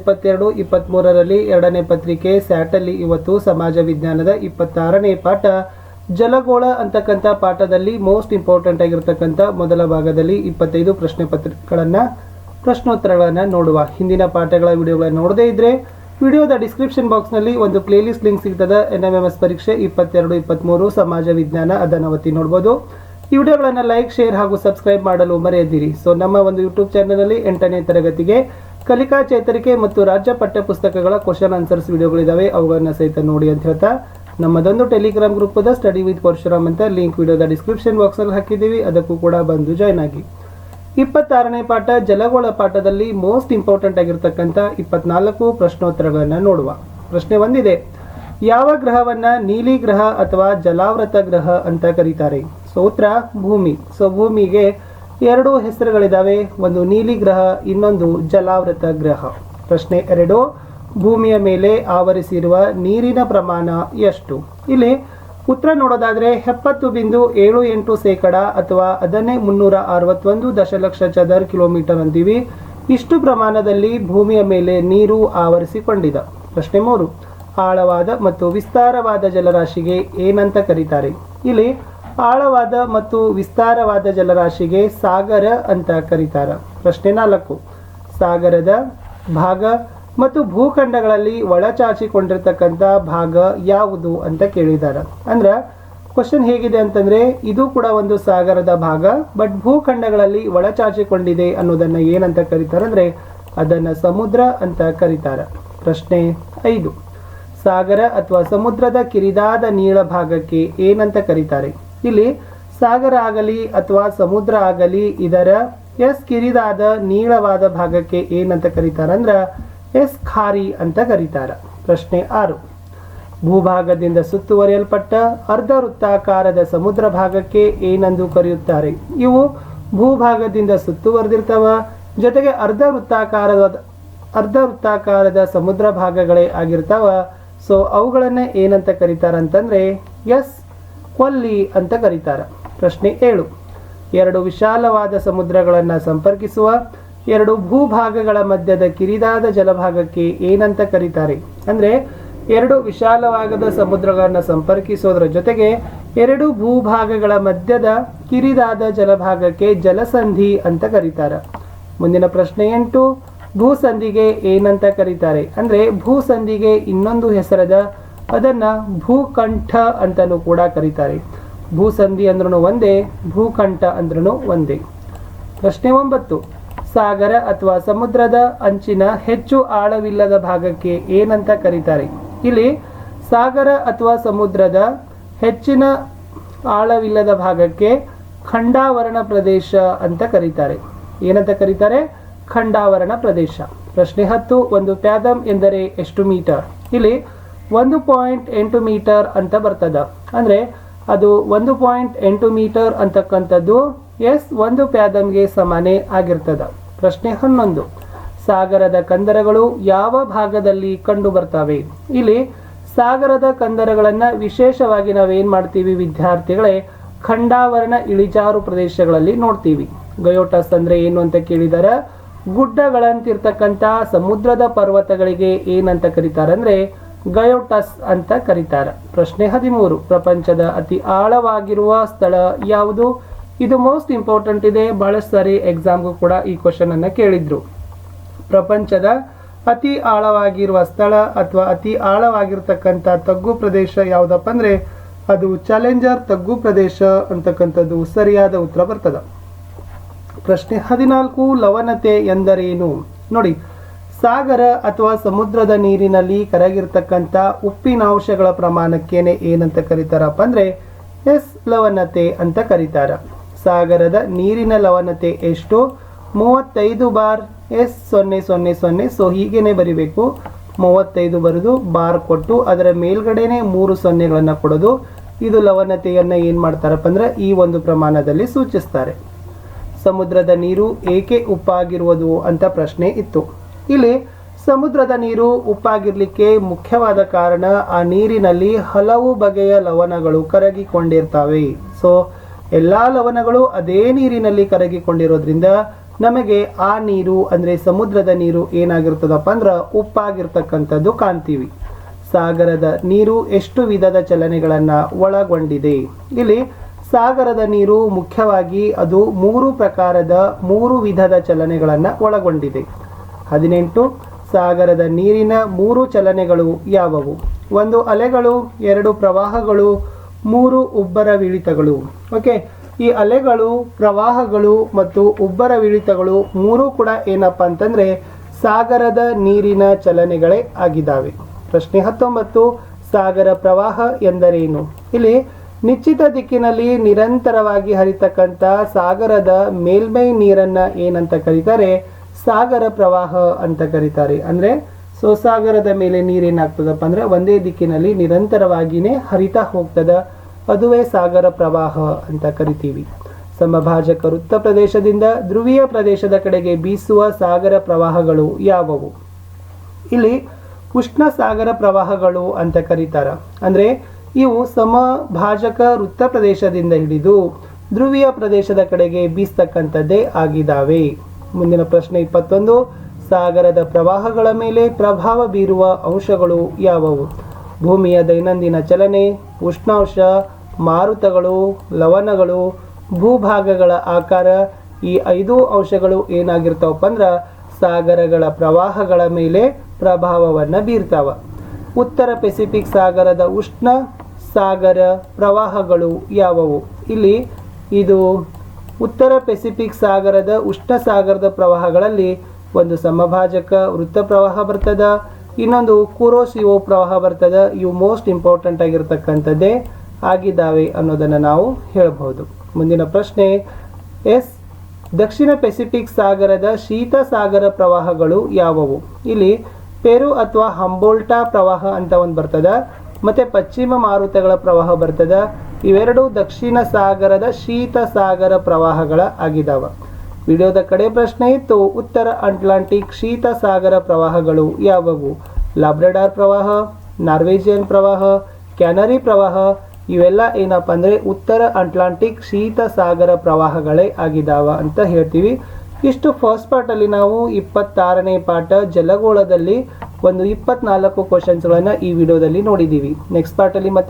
2022-23ರಲ್ಲಿ ಎರಡನೇ ಪತ್ರಿಕೆ ಸ್ಯಾಟಲ್ಲಿ ಇವತ್ತು ಸಮಾಜ ವಿಜ್ಞಾನದ 26ನೇ ಪಾಠ ಜಲಗೋಳ ಅಂತಕ್ಕಂಥ ಪಾಠದಲ್ಲಿ ಮೋಸ್ಟ್ ಇಂಪಾರ್ಟೆಂಟ್ ಆಗಿರತಕ್ಕಂಥ ಮೊದಲ ಭಾಗದಲ್ಲಿ 25 ಪ್ರಶ್ನೋತ್ತರಗಳನ್ನು ನೋಡುವ. ಹಿಂದಿನ ಪಾಠಗಳ ವಿಡಿಯೋಗಳನ್ನು ನೋಡದೇ ಇದ್ರೆ ವಿಡಿಯೋದ ಡಿಸ್ಕ್ರಿಪ್ಷನ್ ಬಾಕ್ಸ್ನಲ್ಲಿ ಒಂದು ಪ್ಲೇಲಿಸ್ಟ್ ಲಿಂಕ್ ಸಿಗ್ತದೆ. NMMS ಪರೀಕ್ಷೆ 22-23 ಸಮಾಜ ವಿಜ್ಞಾನ, ಅದನ್ನು ಒತ್ತಿ ನೋಡ್ಬೋದು. ಈ ವಿಡಿಯೋಗಳನ್ನು ಲೈಕ್, ಶೇರ್ ಹಾಗೂ ಸಬ್ಸ್ಕ್ರೈಬ್ ಮಾಡಲು ಮರೆಯದಿರಿ. ಸೊ ನಮ್ಮ ಒಂದು ಯೂಟ್ಯೂಬ್ ಚಾನಲಲ್ಲಿ 8ನೇ ತರಗತಿಗೆ ಕಲಿಕಾ ಚೇತರಿಕೆ ಮತ್ತು ರಾಜ್ಯ ಪಠ್ಯ ಪುಸ್ತಕಗಳ ಕ್ವಶನ್ ಆನ್ಸರ್ಸ್ ವಿಡಿಯೋಗಳಿದ್ದಾವೆ, ಅವುಗಳನ್ನ ಸಹಿತ ನೋಡಿ ಅಂತ ಹೇಳ್ತಾ ನಮ್ಮದೊಂದು ಟೆಲಿಗ್ರಾಮ್ ಗ್ರೂಪ್ ಅದ ಸ್ಟಡಿ ವಿತ್ ಪರಶುರಾಮ್ ಅಂತ ಲಿಂಕ್ ವಿಡಿಯೋದ ಡಿಸ್ಕ್ರಿಪ್ಷನ್ ಬಾಕ್ಸಲ್ಲಿ ಹಾಕಿದ್ದೀವಿ, ಅದಕ್ಕೂ ಕೂಡ ಬಂದು ಜಾಯ್ನ್ ಆಗಿ. 26ನೇ ಪಾಠ ಜಲಗೋಳ ಪಾಠದಲ್ಲಿ ಮೋಸ್ಟ್ ಇಂಪಾರ್ಟೆಂಟ್ ಆಗಿರ್ತಕ್ಕಂಥ 24 ಪ್ರಶ್ನೋತ್ತರಗಳನ್ನು ನೋಡುವ. ಪ್ರಶ್ನೆ ಒಂದಿದೆ, ಯಾವ ಗ್ರಹವನ್ನ ನೀಲಿ ಗ್ರಹ ಅಥವಾ ಜಲಾವೃತ ಗ್ರಹ ಅಂತ ಕರೀತಾರೆ? ಸೊ ಉತ್ತರ ಭೂಮಿ. ಸೊ ಭೂಮಿಗೆ ಎರಡು ಹೆಸರುಗಳಿದಾವೆ, ಒಂದು ನೀಲಿ ಗ್ರಹ, ಇನ್ನೊಂದು ಜಲಾವೃತ ಗ್ರಹ. ಪ್ರಶ್ನೆ 2, ಭೂಮಿಯ ಮೇಲೆ ಆವರಿಸಿರುವ ನೀರಿನ ಪ್ರಮಾಣ ಎಷ್ಟು? ಇಲ್ಲಿ ಉತ್ತರ ನೋಡೋದಾದ್ರೆ 70.78% ಅಥವಾ ಅದನ್ನೇ 361 ದಶಲಕ್ಷ ಚದರ ಕಿಲೋಮೀಟರ್ ಅಂತೀವಿ. ಇಷ್ಟು ಪ್ರಮಾಣದಲ್ಲಿ ಭೂಮಿಯ ಮೇಲೆ ನೀರು ಆವರಿಸಿಕೊಂಡಿದೆ. ಪ್ರಶ್ನೆ 3, ಆಳವಾದ ಮತ್ತು ವಿಸ್ತಾರವಾದ ಜಲರಾಶಿಗೆ ಏನಂತ ಕರೀತಾರೆ? ಇಲ್ಲಿ ಆಳವಾದ ಮತ್ತು ವಿಸ್ತಾರವಾದ ಜಲರಾಶಿಗೆ ಸಾಗರ ಅಂತ ಕರೀತಾರೆ. ಪ್ರಶ್ನೆ 4, ಸಾಗರದ ಭಾಗ ಮತ್ತು ಭೂಖಂಡಗಳಲ್ಲಿ ಒಳಚಾಚಿಕೊಂಡಿರ್ತಕ್ಕಂಥ ಭಾಗ ಯಾವುದು ಅಂತ ಕೇಳಿದ್ದಾರೆ. ಅಂದ್ರೆ ಕ್ವಶನ್ ಹೇಗಿದೆ ಅಂತಂದ್ರೆ, ಇದು ಕೂಡ ಒಂದು ಸಾಗರದ ಭಾಗ, ಬಟ್ ಭೂಖಂಡಗಳಲ್ಲಿ ಒಳಚಾಚಿಕೊಂಡಿದೆ ಅನ್ನೋದನ್ನ ಏನಂತ ಕರೀತಾರೆ ಅಂದ್ರೆ ಅದನ್ನ ಸಮುದ್ರ ಅಂತ ಕರೀತಾರೆ. ಪ್ರಶ್ನೆ 5, ಸಾಗರ ಅಥವಾ ಸಮುದ್ರದ ಕಿರಿದಾದ ನೀಳ ಭಾಗಕ್ಕೆ ಏನಂತ ಕರೀತಾರೆ? ಇಲ್ಲಿ ಸಾಗರ ಆಗಲಿ ಅಥವಾ ಸಮುದ್ರ ಆಗಲಿ ಇದರ ಕಿರಿದಾದ ನೀಳವಾದ ಭಾಗಕ್ಕೆ ಏನಂತ ಕರೀತಾರೆ ಅಂದ್ರ ಖಾರಿ ಅಂತ ಕರೀತಾರೆ. ಪ್ರಶ್ನೆ 6, ಭೂಭಾಗದಿಂದ ಸುತ್ತುವರಿಯಲ್ಪಟ್ಟ ಅರ್ಧ ವೃತ್ತಾಕಾರದ ಸಮುದ್ರ ಭಾಗಕ್ಕೆ ಏನೆಂದು ಕರೆಯುತ್ತಾರೆ? ಇವು ಭೂಭಾಗದಿಂದ ಸುತ್ತುವರೆದಿರ್ತವ, ಜೊತೆಗೆ ಅರ್ಧ ವೃತ್ತಾಕಾರದ ಸಮುದ್ರ ಭಾಗಗಳೇ ಆಗಿರ್ತಾವ. ಸೊ ಅವುಗಳನ್ನ ಏನಂತ ಕರೀತಾರೆ ಅಂತಂದ್ರೆ ಕೊಲ್ಲಿ ಅಂತ ಕರೀತಾರೆ. ಪ್ರಶ್ನೆ 7, ಎರಡು ವಿಶಾಲವಾದ ಸಮುದ್ರಗಳನ್ನ ಸಂಪರ್ಕಿಸುವ ಎರಡು ಭೂಭಾಗಗಳ ಮಧ್ಯದ ಕಿರಿದಾದ ಜಲಭಾಗಕ್ಕೆ ಏನಂತ ಕರೀತಾರೆ? ಅಂದ್ರೆ ಎರಡು ವಿಶಾಲವಾದ ಸಮುದ್ರಗಳನ್ನ ಸಂಪರ್ಕಿಸೋದ್ರ ಜೊತೆಗೆ ಎರಡು ಭೂಭಾಗಗಳ ಮಧ್ಯದ ಕಿರಿದಾದ ಜಲಭಾಗಕ್ಕೆ ಜಲಸಂಧಿ ಅಂತ ಕರೀತಾರೆ. ಮುಂದಿನ ಪ್ರಶ್ನೆ 8, ಭೂಸಂಧಿಗೆ ಏನಂತ ಕರೀತಾರೆ? ಅಂದ್ರೆ ಭೂಸಂಧಿಗೆ ಇನ್ನೊಂದು ಹೆಸರದ, ಅದನ್ನ ಭೂಕಂಠ ಅಂತಲೂ ಕೂಡ ಕರೀತಾರೆ. ಭೂಸಂಧಿ ಅಂದ್ರೂ ಒಂದೇ, ಭೂಕಂಠ ಅಂದ್ರೂ ಒಂದೇ. ಪ್ರಶ್ನೆ 9, ಸಾಗರ ಅಥವಾ ಸಮುದ್ರದ ಅಂಚಿನ ಹೆಚ್ಚು ಆಳವಿಲ್ಲದ ಭಾಗಕ್ಕೆ ಏನಂತ ಕರೀತಾರೆ? ಇಲ್ಲಿ ಸಾಗರ ಅಥವಾ ಸಮುದ್ರದ ಹೆಚ್ಚಿನ ಆಳವಿಲ್ಲದ ಭಾಗಕ್ಕೆ ಖಂಡಾವರಣ ಪ್ರದೇಶ ಅಂತ ಕರೀತಾರೆ. ಏನಂತ ಕರೀತಾರೆ? ಖಂಡಾವರಣ ಪ್ರದೇಶ. ಪ್ರಶ್ನೆ 10, ಒಂದು ಪ್ಯಾದಮ್ ಎಂದರೆ ಎಷ್ಟು ಮೀಟರ್? ಇಲ್ಲಿ 1.8 ಮೀಟರ್ ಅಂತ ಬರ್ತದ. ಅಂದ್ರೆ ಅದು 1.8 ಮೀಟರ್ ಅಂತಕ್ಕಂಥದ್ದು ಒಂದು ಪ್ಯಾದಮ್ಗೆ ಸಮಾನೆ ಆಗಿರ್ತದ. ಪ್ರಶ್ನೆ 11, ಸಾಗರದ ಕಂದರಗಳು ಯಾವ ಭಾಗದಲ್ಲಿ ಕಂಡು ಬರ್ತವೆ? ಇಲ್ಲಿ ಸಾಗರದ ಕಂದರಗಳನ್ನ ವಿಶೇಷವಾಗಿ ನಾವೇನ್ ಮಾಡ್ತೀವಿ ವಿದ್ಯಾರ್ಥಿಗಳೇ, ಖಂಡಾವರಣ ಇಳಿಜಾರು ಪ್ರದೇಶಗಳಲ್ಲಿ ನೋಡ್ತೀವಿ. ಗಯೋಟಸ್ ಅಂದ್ರೆ ಏನು ಅಂತ ಕೇಳಿದಾರೆ, ಗುಡ್ಡಗಳಂತಿರ್ತಕ್ಕಂಥ ಸಮುದ್ರದ ಪರ್ವತಗಳಿಗೆ ಏನಂತ ಕರೀತಾರೆ ಅಂದ್ರೆ ಗಯೋಟಸ್ ಅಂತ ಕರೀತಾರೆ. ಪ್ರಶ್ನೆ 13, ಪ್ರಪಂಚದ ಅತಿ ಆಳವಾಗಿರುವ ಸ್ಥಳ ಯಾವುದು? ಇದು ಮೋಸ್ಟ್ ಇಂಪಾರ್ಟೆಂಟ್ ಇದೆ, ಬಹಳಷ್ಟು ಸಾರಿ ಎಕ್ಸಾಮ್ಗೂ ಕೂಡ ಈ ಕ್ವಶನ್ ಅನ್ನ ಕೇಳಿದ್ರು. ಪ್ರಪಂಚದ ಅತಿ ಆಳವಾಗಿರುವ ಸ್ಥಳ ಅಥವಾ ಅತಿ ಆಳವಾಗಿರ್ತಕ್ಕಂಥ ತಗ್ಗು ಪ್ರದೇಶ ಯಾವುದಪ್ಪ ಅಂದ್ರೆ ಅದು ಚಾಲೆಂಜರ್ ತಗ್ಗು ಪ್ರದೇಶ ಅಂತಕ್ಕಂಥದ್ದು ಸರಿಯಾದ ಉತ್ತರ ಬರ್ತದ. ಪ್ರಶ್ನೆ 14, ಲವಣತೆ ಎಂದರೇನು? ನೋಡಿ, ಸಾಗರ ಅಥವಾ ಸಮುದ್ರದ ನೀರಿನಲ್ಲಿ ಕರಗಿರ್ತಕ್ಕಂಥ ಉಪ್ಪಿನಾಂಶಗಳ ಪ್ರಮಾಣಕ್ಕೇನೆ ಏನಂತ ಕರೀತಾರಪ್ಪ ಅಂದ್ರೆ ಲವಣತೆ ಅಂತ ಕರೀತಾರ. ಸಾಗರದ ನೀರಿನ ಲವಣತೆ ಎಷ್ಟು? 35 ಬಾರ್ S000. ಸೊ ಹೀಗೇನೆ ಬರಿಬೇಕು, 35 ಬರೆದು ಬಾರ್ ಕೊಟ್ಟು ಅದರ ಮೇಲ್ಗಡೆನೆ 3 ಸೊನ್ನೆಗಳನ್ನ ಕೊಡೋದು. ಇದು ಲವಣತೆಯನ್ನ ಏನ್ ಮಾಡ್ತಾರಪ್ಪ ಅಂದ್ರೆ ಈ ಒಂದು ಪ್ರಮಾಣದಲ್ಲಿ ಸೂಚಿಸ್ತಾರೆ. ಸಮುದ್ರದ ನೀರು ಏಕೆ ಉಪ್ಪಾಗಿರುವುದು ಅಂತ ಪ್ರಶ್ನೆ ಇತ್ತು. ಇಲ್ಲಿ ಸಮುದ್ರದ ನೀರು ಉಪ್ಪಾಗಿರ್ಲಿಕ್ಕೆ ಮುಖ್ಯವಾದ ಕಾರಣ ಆ ನೀರಿನಲ್ಲಿ ಹಲವು ಬಗೆಯ ಲವಣಗಳು ಕರಗಿಕೊಂಡಿರ್ತವೆ. ಸೊ ಎಲ್ಲಾ ಲವಣಗಳು ಅದೇ ನೀರಿನಲ್ಲಿ ಕರಗಿಕೊಂಡಿರೋದ್ರಿಂದ ನಮಗೆ ಆ ನೀರು ಅಂದರೆ ಸಮುದ್ರದ ನೀರು ಏನಾಗಿರ್ತದಪ್ಪ ಅಂದ್ರೆ ಉಪ್ಪಾಗಿರ್ತಕ್ಕಂಥದ್ದು ಕಾಣ್ತೀವಿ. ಸಾಗರದ ನೀರು ಎಷ್ಟು ವಿಧದ ಚಲನೆಗಳನ್ನು ಒಳಗೊಂಡಿದೆ? ಇಲ್ಲಿ ಸಾಗರದ ನೀರು ಮುಖ್ಯವಾಗಿ ಅದು 3 ಪ್ರಕಾರದ 3 ವಿಧದ ಚಲನೆಗಳನ್ನು ಒಳಗೊಂಡಿದೆ. 18 ಸಾಗರದ ನೀರಿನ 3 ಚಲನೆಗಳು ಯಾವುವು? 1 ಅಲೆಗಳು, 2 ಪ್ರವಾಹಗಳು, 3 ಉಬ್ಬರವಿಳಿತಗಳು. ಓಕೆ, ಈ ಅಲೆಗಳು, ಪ್ರವಾಹಗಳು ಮತ್ತು ಉಬ್ಬರವಿಳಿತಗಳು 3 ಕೂಡ ಏನಪ್ಪ ಅಂತಂದರೆ ಸಾಗರದ ನೀರಿನ ಚಲನೆಗಳೇ ಆಗಿದ್ದಾವೆ. ಪ್ರಶ್ನೆ 19 ಸಾಗರ ಪ್ರವಾಹ ಎಂದರೇನು? ಇಲ್ಲಿ ನಿಶ್ಚಿತ ದಿಕ್ಕಿನಲ್ಲಿ ನಿರಂತರವಾಗಿ ಹರಿತಕ್ಕಂಥ ಸಾಗರದ ಮೇಲ್ಮೈ ನೀರನ್ನು ಏನಂತ ಕರೀತಾರೆ? ಸಾಗರ ಪ್ರವಾಹ ಅಂತ ಕರೀತಾರೆ. ಅಂದರೆ ಸಾಗರದ ಮೇಲೆ ನೀರೇನಾಗ್ತದಪ್ಪ ಅಂದರೆ ಒಂದೇ ದಿಕ್ಕಿನಲ್ಲಿ ನಿರಂತರವಾಗಿಯೇ ಹರಿತಾ ಹೋಗ್ತದ, ಅದುವೇ ಸಾಗರ ಪ್ರವಾಹ ಅಂತ ಕರಿತೀವಿ. ಸಮಭಾಜಕ ವೃತ್ತ ಪ್ರದೇಶದಿಂದ ಧ್ರುವೀಯ ಪ್ರದೇಶದ ಕಡೆಗೆ ಬೀಸುವ ಸಾಗರ ಪ್ರವಾಹಗಳು ಯಾವುವು? ಇಲ್ಲಿ ಉಷ್ಣ ಸಾಗರ ಪ್ರವಾಹಗಳು ಅಂತ ಕರೀತಾರ. ಅಂದರೆ ಇವು ಸಮಭಾಜಕ ವೃತ್ತ ಪ್ರದೇಶದಿಂದ ಹಿಡಿದು ಧ್ರುವೀಯ ಪ್ರದೇಶದ ಕಡೆಗೆ ಬೀಸ್ತಕ್ಕಂಥದ್ದೇ ಆಗಿದ್ದಾವೆ. ಮುಂದಿನ ಪ್ರಶ್ನೆ 21 ಸಾಗರದ ಪ್ರವಾಹಗಳ ಮೇಲೆ ಪ್ರಭಾವ ಬೀರುವ ಅಂಶಗಳು ಯಾವುವು? ಭೂಮಿಯ ದೈನಂದಿನ ಚಲನೆ, ಉಷ್ಣಾಂಶ, ಮಾರುತಗಳು, ಲವಣಗಳು, ಭೂಭಾಗಗಳ ಆಕಾರ. ಈ 5 ಅಂಶಗಳು ಏನಾಗಿರ್ತಾವಪ್ಪ ಅಂದ್ರೆ ಸಾಗರಗಳ ಪ್ರವಾಹಗಳ ಮೇಲೆ ಪ್ರಭಾವವನ್ನು ಬೀರ್ತಾವ. ಉತ್ತರ ಪೆಸಿಫಿಕ್ ಸಾಗರದ ಉಷ್ಣ ಸಾಗರ ಪ್ರವಾಹಗಳು ಯಾವುವು? ಇಲ್ಲಿ ಇದು ಉತ್ತರ ಪೆಸಿಫಿಕ್ ಸಾಗರದ ಉಷ್ಣ ಸಾಗರದ ಪ್ರವಾಹಗಳಲ್ಲಿ ಒಂದು ಸಮಭಾಜಕ ವೃತ್ತ ಪ್ರವಾಹ ಬರ್ತದ, ಇನ್ನೊಂದು ಕುರೋಶಿಯೋ ಪ್ರವಾಹ ಬರ್ತದ. ಇವು ಮೋಸ್ಟ್ ಇಂಪಾರ್ಟೆಂಟ್ ಆಗಿರ್ತಕ್ಕಂಥದ್ದೇ ಆಗಿದ್ದಾವೆ ಅನ್ನೋದನ್ನು ನಾವು ಹೇಳಬಹುದು. ಮುಂದಿನ ಪ್ರಶ್ನೆ ಎಸ್ ದಕ್ಷಿಣ ಪೆಸಿಫಿಕ್ ಸಾಗರದ ಶೀತ ಸಾಗರ ಪ್ರವಾಹಗಳು ಯಾವುವು? ಇಲ್ಲಿ ಪೆರು ಅಥವಾ ಹಂಬೋಲ್ಟಾ ಪ್ರವಾಹ ಅಂತ ಒಂದು ಬರ್ತದ, ಮತ್ತು ಪಶ್ಚಿಮ ಮಾರುತಗಳ ಪ್ರವಾಹ ಬರ್ತದ. ಇವೆರಡು ದಕ್ಷಿಣ ಸಾಗರದ ಶೀತ ಸಾಗರ ಪ್ರವಾಹಗಳ ಆಗಿದಾವ. ವಿಡಿಯೋದ ಕಡೆ ಪ್ರಶ್ನೆ ಇತ್ತು, ಉತ್ತರ ಅಟ್ಲಾಂಟಿಕ್ ಶೀತ ಸಾಗರ ಪ್ರವಾಹಗಳು ಯಾವುವು? ಲಾಬ್ರಡಾರ್ ಪ್ರವಾಹ, ನಾರ್ವೇಜಿಯನ್ ಪ್ರವಾಹ, ಕ್ಯಾನರಿ ಪ್ರವಾಹ. ಇವೆಲ್ಲ ಏನಪ್ಪ ಅಂದರೆ ಉತ್ತರ ಅಟ್ಲಾಂಟಿಕ್ ಶೀತ ಸಾಗರ ಪ್ರವಾಹಗಳೇ ಆಗಿದಾವ ಅಂತ ಹೇಳ್ತೀವಿ. ಇಷ್ಟು ಫಸ್ಟ್ ಪಾರ್ಟಲ್ಲಿ ನಾವು 26ನೇ ಪಾಠ ಜಲಗೋಳದಲ್ಲಿ ಒಂದು 24 ಕ್ವಶನ್ಸ್ಗಳನ್ನು ಈ ವಿಡಿಯೋದಲ್ಲಿ ನೋಡಿದ್ದೀವಿ. ನೆಕ್ಸ್ಟ್ ಪಾರ್ಟಲ್ಲಿ ಮತ್ತೆ